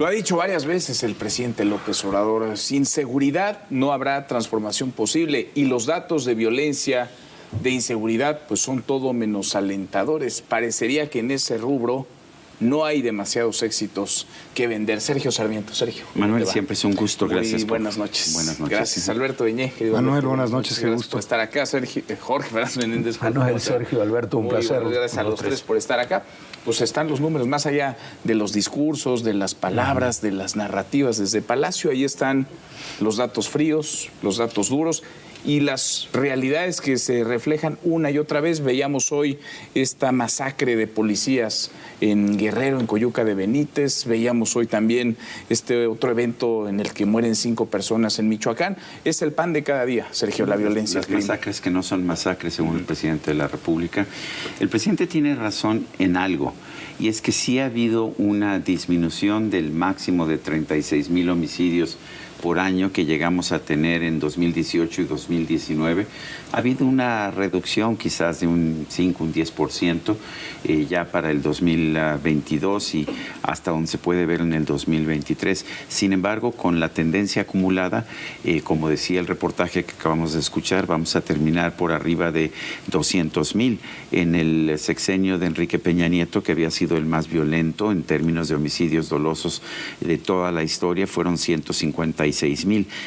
Lo ha dicho varias veces el presidente López Obrador, sin seguridad no habrá transformación posible y los datos de violencia, de inseguridad, pues son todo menos alentadores. Parecería que en ese rubro no hay demasiados éxitos que vender. Sergio Sarmiento. Sergio. Manuel, siempre es un gusto. Gracias. Muy buenas noches. Buenas noches. Gracias, Alberto Deñé. Manuel, Alberto, buenas noches. Qué gusto por estar acá. Jorge Fernández Menéndez. Manuel, Sergio, Alberto, un placer. Gracias a los tres por estar acá. Pues están los números, más allá de los discursos, de las palabras, de las narrativas desde Palacio, ahí están los datos fríos, los datos duros y las realidades que se reflejan una y otra vez. Veíamos hoy esta masacre de policías en Guerrero, en Coyuca de Benítez. Veíamos hoy también este otro evento en el que mueren 5 personas en Michoacán. Es el pan de cada día, Sergio, la violencia. Las masacres que no son masacres, según el presidente de la República. El presidente tiene razón en algo, y es que sí ha habido una disminución del máximo de 36,000 homicidios por año que llegamos a tener en 2018 y 2019. Ha habido una reducción quizás de un 5, un 10% ya para el 2022 y hasta donde se puede ver en el 2023. Sin embargo, con la tendencia acumulada, como decía el reportaje que acabamos de escuchar, vamos a terminar por arriba de 200,000 en el sexenio de Enrique Peña Nieto, que había sido el más violento en términos de homicidios dolosos de toda la historia. Fueron 156,000.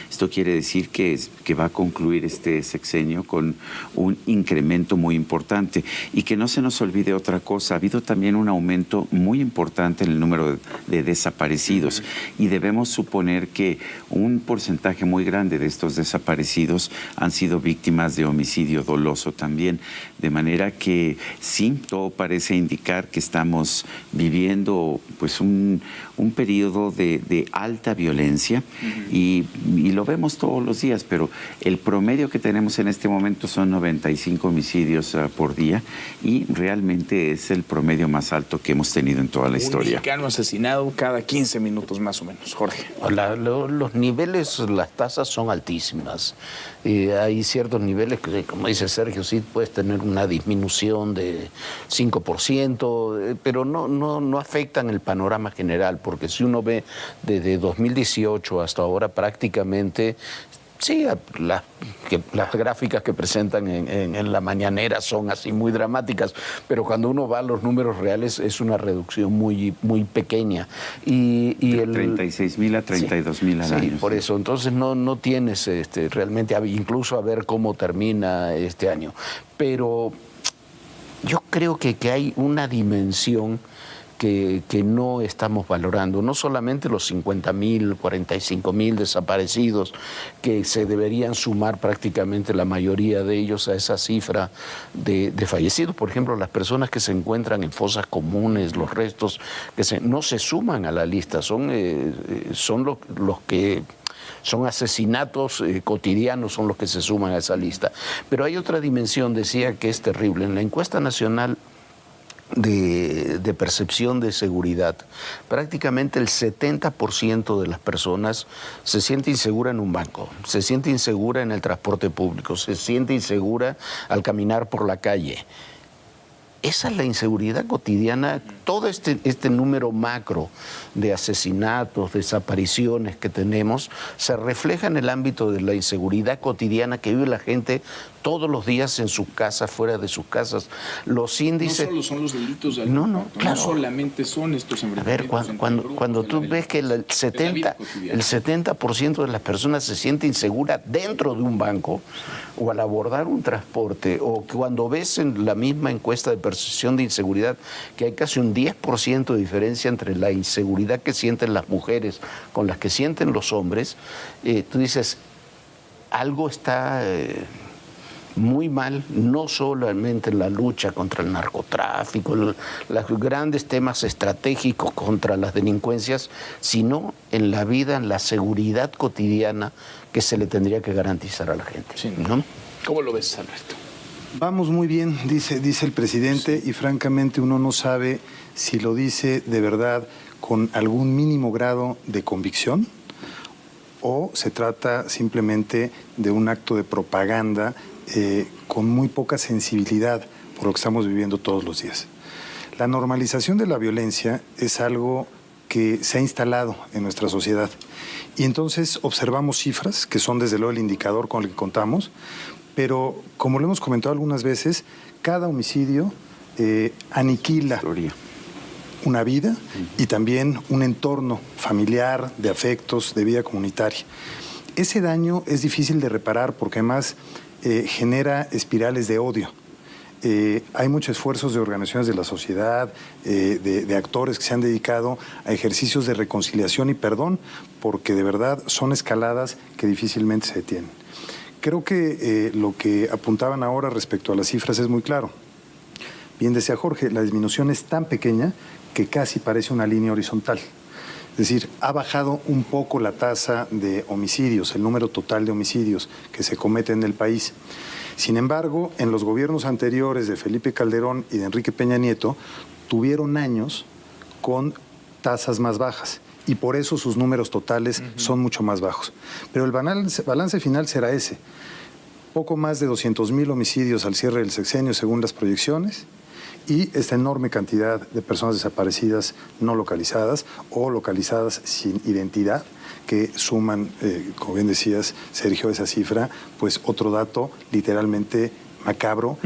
Esto quiere decir que va a concluir este sexenio con un incremento muy importante. Y que no se nos olvide otra cosa, ha habido también un aumento muy importante en el número de desaparecidos y debemos suponer que un porcentaje muy grande de estos desaparecidos han sido víctimas de homicidio doloso también. De manera que sí, todo parece indicar que estamos viviendo pues un periodo de alta violencia y lo vemos todos los días, pero el promedio que tenemos en este momento son 95 homicidios por día y realmente es el promedio más alto que hemos tenido en toda la historia. Un mexicano asesinado cada 15 minutos más o menos, Jorge. Los niveles, las tasas son altísimas. Hay ciertos niveles que, como dice Sergio, sí puedes tener una disminución de 5%, pero no afectan el panorama general, porque si uno ve desde 2018 hasta ahora prácticamente... Sí, las gráficas que presentan en la mañanera son así muy dramáticas, pero cuando uno va a los números reales es una reducción muy pequeña. De 36,000 a 32,000 al año. Sí, por eso. Entonces no tienes realmente, incluso a ver cómo termina este año. Pero yo creo que hay una dimensión que no estamos valorando, no solamente los 50,000, 45,000 desaparecidos, que se deberían sumar prácticamente la mayoría de ellos a esa cifra de fallecidos. Por ejemplo, las personas que se encuentran en fosas comunes, los restos que no se suman a la lista, son los que... Son asesinatos cotidianos, son los que se suman a esa lista. Pero hay otra dimensión, decía, que es terrible. En la encuesta nacional de percepción de seguridad, prácticamente el 70% de las personas se siente insegura en un banco, se siente insegura en el transporte público, se siente insegura al caminar por la calle. Esa es la inseguridad cotidiana. Todo este número macro de asesinatos, desapariciones que tenemos, se refleja en el ámbito de la inseguridad cotidiana que vive la gente todos los días en sus casas, fuera de sus casas. Los índices... No solo son los delitos de claro. No solamente son estos enfrentamientos. A ver, cuando tú ves que el 70% de las personas se siente insegura dentro de un banco o al abordar un transporte, o cuando ves en la misma encuesta de percepción de inseguridad que hay casi un 10% de diferencia entre la inseguridad que sienten las mujeres con las que sienten los hombres, tú dices, algo está... muy mal, no solamente en la lucha contra el narcotráfico, los grandes temas estratégicos contra las delincuencias, sino en la vida, en la seguridad cotidiana que se le tendría que garantizar a la gente. Sí. ¿No? ¿Cómo lo ves, Alberto? Vamos muy bien, dice el presidente, sí. Y francamente uno no sabe si lo dice de verdad con algún mínimo grado de convicción o se trata simplemente de un acto de propaganda con muy poca sensibilidad por lo que estamos viviendo todos los días. La normalización de la violencia es algo que se ha instalado en nuestra sociedad. Y entonces observamos cifras que son desde luego el indicador con el que contamos, pero como lo hemos comentado algunas veces, cada homicidio aniquila una vida y también un entorno familiar, de afectos, de vida comunitaria. Ese daño es difícil de reparar porque además genera espirales de odio. Hay muchos esfuerzos de organizaciones de la sociedad, de actores que se han dedicado a ejercicios de reconciliación y perdón, porque de verdad son escaladas que difícilmente se detienen. Creo que lo que apuntaban ahora respecto a las cifras es muy claro. Bien decía Jorge, la disminución es tan pequeña que casi parece una línea horizontal. Es decir, ha bajado un poco la tasa de homicidios, el número total de homicidios que se cometen en el país. Sin embargo, en los gobiernos anteriores de Felipe Calderón y de Enrique Peña Nieto, tuvieron años con tasas más bajas y por eso sus números totales son mucho más bajos. Pero el balance final será ese. Poco más de 200,000 homicidios al cierre del sexenio según las proyecciones y esta enorme cantidad de personas desaparecidas no localizadas o localizadas sin identidad que suman, como bien decías, Sergio, esa cifra, pues otro dato literalmente macabro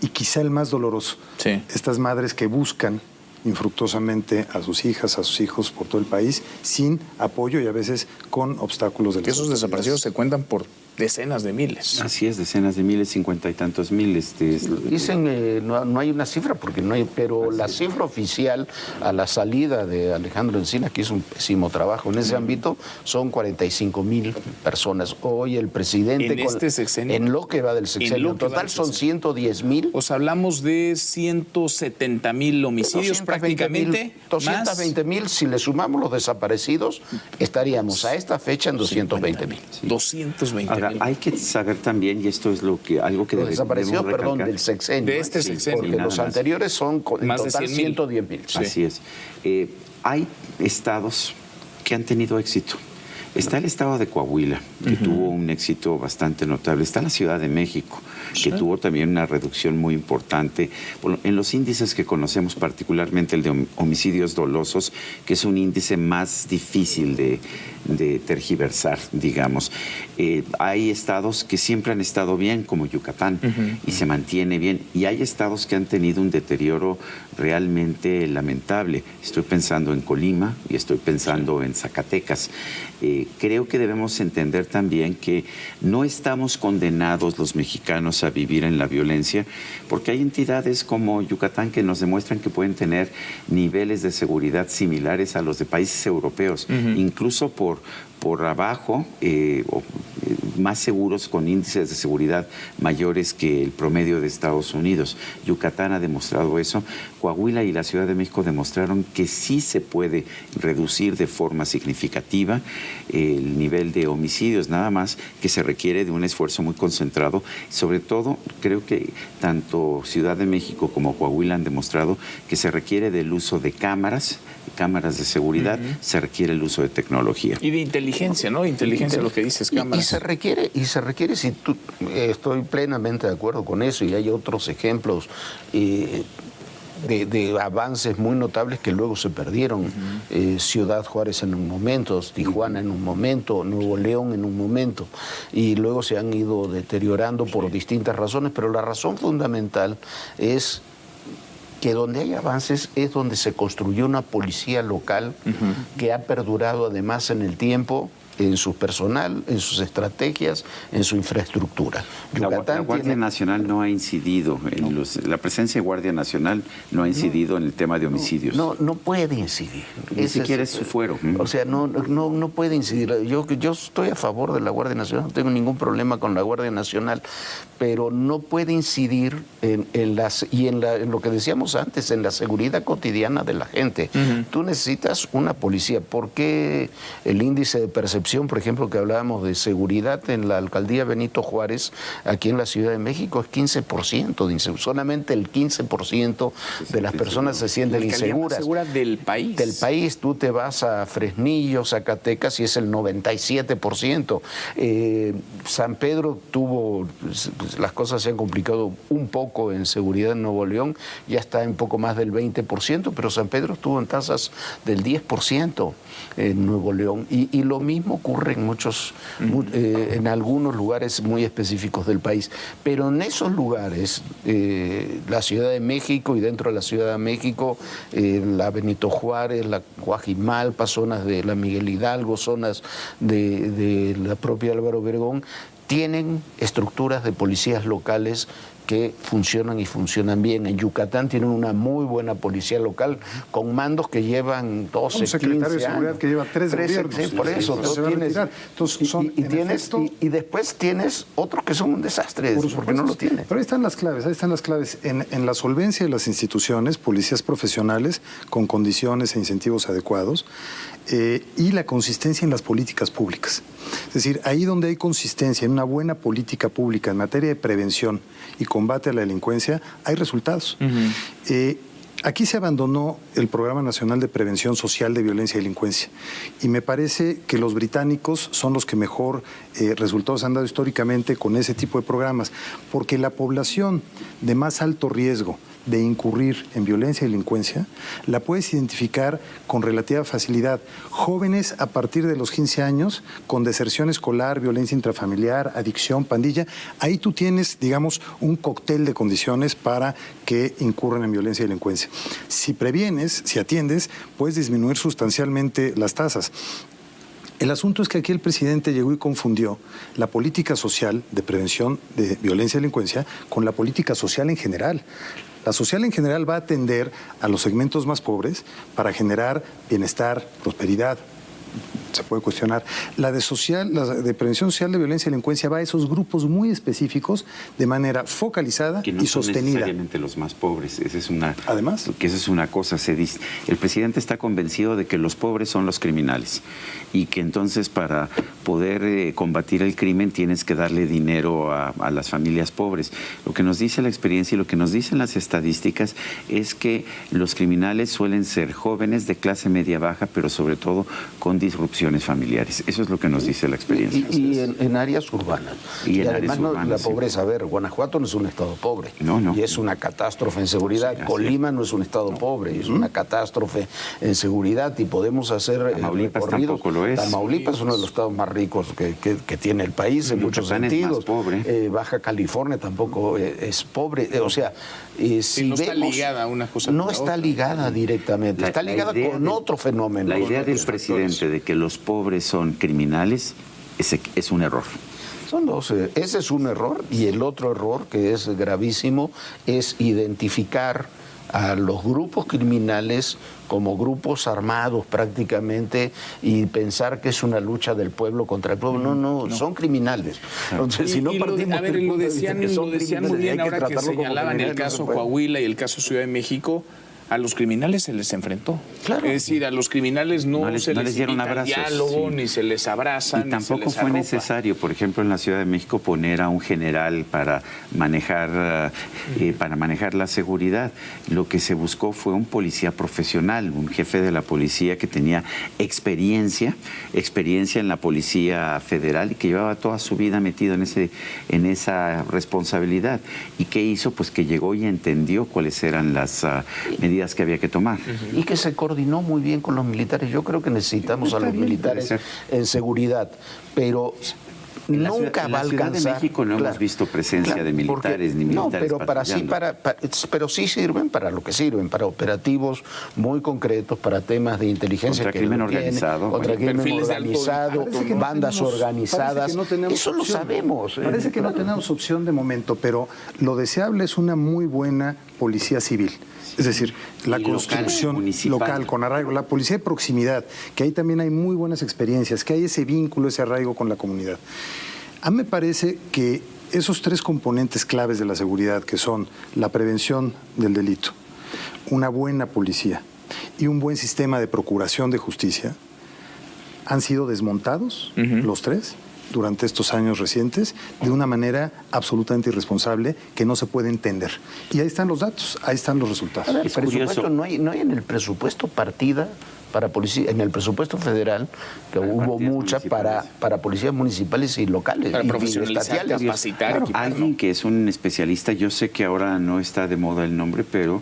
y quizá el más doloroso. Sí. Estas madres que buscan infructuosamente a sus hijas, a sus hijos por todo el país, sin apoyo y a veces con obstáculos de las Esos desaparecidos se cuentan por decenas de miles. Así es, decenas de miles, 50 y tantos mil. Dicen no hay una cifra, porque no hay, pero la cifra oficial a la salida de Alejandro Encina, que hizo un pésimo trabajo en ese ámbito, son 45,000 personas. Hoy el presidente... En este sexenio. En lo que va del sexenio. En total son 110,000. O sea, hablamos de 170,000 homicidios prácticamente. 220,000, si le sumamos los desaparecidos, estaríamos a esta fecha en 220,000. Sí. 220,000. Ahora, hay que saber también, y esto es algo que los desaparecidos, perdón, del sexenio. De este sexenio. Porque los anteriores son en más total de 110,000. Sí. Así es. Hay estados que han tenido éxito. Está el estado de Coahuila, que tuvo un éxito bastante notable. Está la Ciudad de México, que tuvo también una reducción muy importante en los índices que conocemos, particularmente el de homicidios dolosos, que es un índice más difícil de tergiversar, digamos. Hay estados que siempre han estado bien, como Yucatán, y se mantiene bien. Y hay estados que han tenido un deterioro realmente lamentable. Estoy pensando en Colima y estoy pensando en Zacatecas. Creo que debemos entender también que no estamos condenados los mexicanos a vivir en la violencia, porque hay entidades como Yucatán que nos demuestran que pueden tener niveles de seguridad similares a los de países europeos, incluso por abajo, más seguros, con índices de seguridad mayores que el promedio de Estados Unidos. Yucatán ha demostrado eso. Coahuila y la Ciudad de México demostraron que sí se puede reducir de forma significativa el nivel de homicidios, nada más que se requiere de un esfuerzo muy concentrado. Sobre todo, creo que tanto Ciudad de México como Coahuila han demostrado que se requiere del uso de cámaras de seguridad, se requiere el uso de tecnología. Y de inteligencia, ¿no? Inteligencia, lo que dices, cámaras. Y se requiere, si tú, estoy plenamente de acuerdo con eso, y hay otros ejemplos de avances muy notables que luego se perdieron. Ciudad Juárez en un momento, Tijuana en un momento, Nuevo León en un momento, y luego se han ido deteriorando por distintas razones, pero la razón fundamental es que donde hay avances es donde se construyó una policía local que ha perdurado además en el tiempo, en su personal, en sus estrategias, en su infraestructura. La Guardia Nacional no ha incidido, la presencia de Guardia Nacional no ha incidido en el tema de homicidios. No puede incidir. Ni siquiera es su fuero. O sea, no puede incidir. Yo estoy a favor de la Guardia Nacional, no tengo ningún problema con la Guardia Nacional, pero no puede incidir en lo que decíamos antes, en la seguridad cotidiana de la gente. Tú necesitas una policía. ¿Por qué el índice de percepción percepción, por ejemplo, que hablábamos de seguridad en la alcaldía Benito Juárez, aquí en la Ciudad de México, es 15% de inseguridad. Solamente el 15% de las personas se sienten inseguras. ¿Segura del país? Del país. Tú te vas a Fresnillo, Zacatecas, y es el 97%. San Pedro tuvo, las cosas se han complicado un poco en seguridad en Nuevo León, ya está en poco más del 20%, pero San Pedro estuvo en tasas del 10% en Nuevo León. Y lo mismo ocurre en en algunos lugares muy específicos del país. Pero en esos lugares, la Ciudad de México y dentro de la Ciudad de México, la Benito Juárez, la Guajimalpa, zonas de la Miguel Hidalgo, zonas de la propia Álvaro Obregón, tienen estructuras de policías locales que funcionan y funcionan bien. En Yucatán tienen una muy buena policía local con mandos que llevan 12, un secretario 15 de seguridad años. que lleva 3 gobiernos. Sí, por eso. Y después tienes otros que son un desastre, porque no lo tienes. Pero ahí están las claves. En la solvencia de las instituciones, policías profesionales con condiciones e incentivos adecuados, y la consistencia en las políticas públicas. Es decir, ahí donde hay consistencia en una buena política pública en materia de prevención y combate a la delincuencia, hay resultados. Aquí se abandonó el Programa Nacional de Prevención Social de Violencia y Delincuencia, y me parece que los británicos son los que mejor resultados han dado históricamente con ese tipo de programas, porque la población de más alto riesgo de incurrir en violencia y delincuencia la puedes identificar con relativa facilidad. Jóvenes a partir de los 15 años con deserción escolar, violencia intrafamiliar, adicción, pandilla, ahí tú tienes, digamos, un cóctel de condiciones para que incurran en violencia y delincuencia. Si previenes, si atiendes, puedes disminuir sustancialmente las tasas. El asunto es que aquí el presidente llegó y confundió la política social de prevención de violencia y delincuencia con la política social en general. La social en general va a atender a los segmentos más pobres para generar bienestar, prosperidad. Se puede cuestionar. La de prevención social de violencia y delincuencia va a esos grupos muy específicos de manera focalizada que no y son sostenida. necesariamente los más pobres. Esa es una, Además, que esa es una cosa. El presidente está convencido de que los pobres son los criminales y que entonces para poder combatir el crimen tienes que darle dinero a las familias pobres. Lo que nos dice la experiencia y lo que nos dicen las estadísticas es que los criminales suelen ser jóvenes de clase media baja, pero sobre todo con disrupciones familiares. Eso es lo que nos dice la experiencia. Y en áreas urbanas. Y además urbanas, la pobreza, a ver, Guanajuato no es un estado pobre. No. Y es una catástrofe en seguridad. Sí, Colima no es un estado pobre, es una catástrofe en seguridad, y podemos hacer Tamaulipas recorridos. tampoco lo es. Tamaulipas es uno de los estados más ricos que tiene el país en muchos sentidos. Es más pobre. Baja California tampoco es pobre. O sea, si no vemos, está ligada a una cosa. No está ligada directamente, está ligada con otro fenómeno. La idea del presidente de que los pobres son criminales es un error. Son dos. Ese es un error, y el otro error, que es gravísimo, es identificar a los grupos criminales como grupos armados prácticamente y pensar que es una lucha del pueblo contra el pueblo. No, son criminales. Entonces, si no partimos lo decían muy bien ahora que señalaban el caso Coahuila y el caso Ciudad de México. A los criminales se les enfrentó. Claro. Es decir, a los criminales no se les dieron invita abrazos, diálogo, ni se les abraza, y tampoco fue necesario, por ejemplo, en la Ciudad de México poner a un general para manejar la seguridad. Lo que se buscó fue un policía profesional, un jefe de la policía que tenía experiencia en la Policía Federal y que llevaba toda su vida metido en esa responsabilidad. ¿Y qué hizo? Pues que llegó y entendió cuáles eran las medidas que había que tomar. Y que se coordinó muy bien con los militares. Yo creo que necesitamos a los militares en seguridad, pero nunca va a alcanzar. En la Ciudad de México no hemos visto presencia de militares ni militares. No, pero sí sirven para lo que sirven, para operativos muy concretos, para temas de inteligencia. Contra crimen organizado. Contra crimen organizado, bandas organizadas. Eso lo sabemos. Parece que no tenemos opción de momento, pero lo deseable es una muy buena policía civil. Es decir, la construcción local, con arraigo, la policía de proximidad, que ahí también hay muy buenas experiencias, que hay ese vínculo, ese arraigo con la comunidad. A mí me parece que esos tres componentes claves de la seguridad, que son la prevención del delito, una buena policía y un buen sistema de procuración de justicia, han sido desmontados, los tres, durante estos años recientes, de una manera absolutamente irresponsable que no se puede entender. Y ahí están los datos, ahí están los resultados. A ver, Es presupuesto, curioso. no hay en el presupuesto partida para policía, en el presupuesto federal, que Para hubo partidas mucha municipales. para policías municipales y locales. Para y profesionalizar, estatales. capacitar, Claro. equipar. Alguien que es un especialista, yo sé que ahora no está de moda el nombre, pero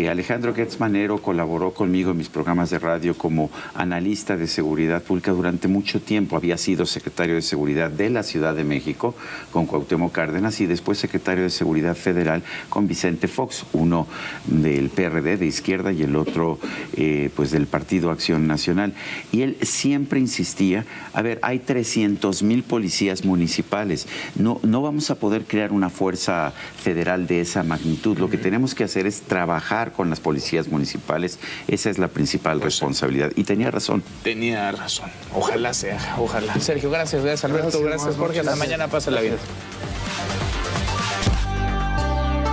Alejandro Gertz Manero colaboró conmigo en mis programas de radio como analista de seguridad pública durante mucho tiempo. Había sido secretario de Seguridad de la Ciudad de México con Cuauhtémoc Cárdenas y después secretario de Seguridad Federal con Vicente Fox, uno del PRD de izquierda y el otro pues del Partido Acción Nacional. Y él siempre insistía, a ver, hay 300,000 policías municipales, no vamos a poder crear una fuerza federal de esa magnitud. Lo que tenemos que hacer es trabajar con las policías municipales, esa es la principal responsabilidad. Y tenía razón. Tenía razón. Ojalá se haga, ojalá. Sergio, gracias, Alberto, gracias, Jorge. Hasta mañana, pásala bien.